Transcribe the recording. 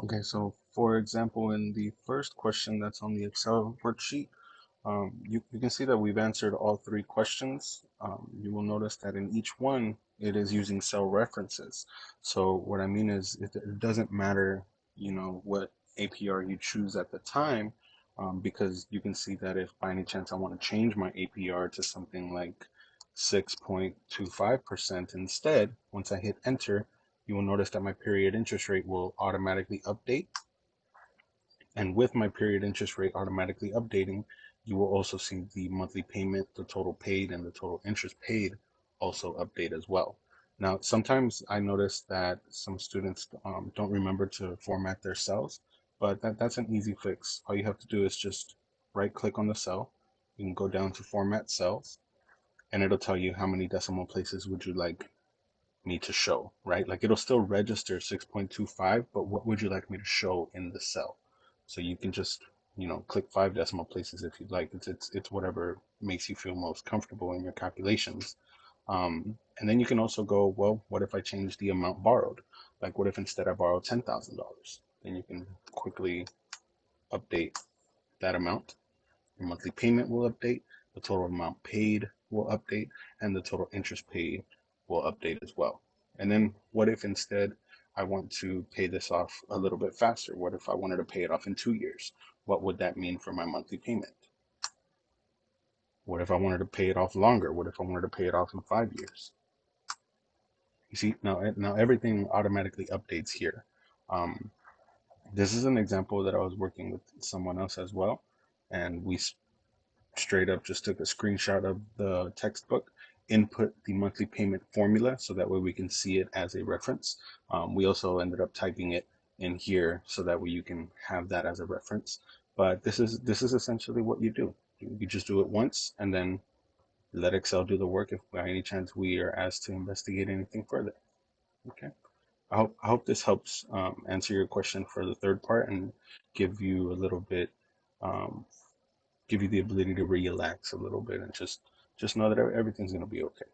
Okay, so for example, in the first question that's on the Excel worksheet, you can see that we've answered all three questions. You will notice that in each one, it is using cell references. So what I mean is it doesn't matter, what APR you choose at the time, because you can see that if by any chance I want to change my APR to something like 6.25% instead, once I hit enter, you will notice that my period interest rate will automatically update. And with my period interest rate automatically updating, you will also see the monthly payment, the total paid, and the total interest paid also update as well. Now, sometimes I notice that some students don't remember to format their cells, but that's an easy fix. All you have to do is just right click on the cell. You can go down to format cells, and it'll tell you how many decimal places would you like me to show, right? Like it'll still register 6.25, but what would you like me to show in the cell? So you can just, click 5 decimal places if you'd like. It's whatever makes you feel most comfortable in your calculations. And then you can also go, well, what if I change the amount borrowed? Like what if instead I borrow $10,000? Then you can quickly update that amount. Your monthly payment will update, the total amount paid will update, and the total interest paid will update as well. And then what if instead I want to pay this off a little bit faster? What if I wanted to pay it off in 2 years? What would that mean for my monthly payment? What if I wanted to pay it off longer? What if I wanted to pay it off in 5 years? You see, now everything automatically updates here. Um, this is an example that I was working with someone else as well, and we straight up just took a screenshot of the textbook, input the monthly payment formula so that way we can see it as a reference. We also ended up typing it in here so that way you can have that as a reference. But this is essentially what you do. You just do it once and then let Excel do the work if by any chance we are asked to investigate anything further. Okay. I hope this helps answer your question for the third part and give you a little bit um, give you the ability to relax a little bit and just know that everything's going to be okay.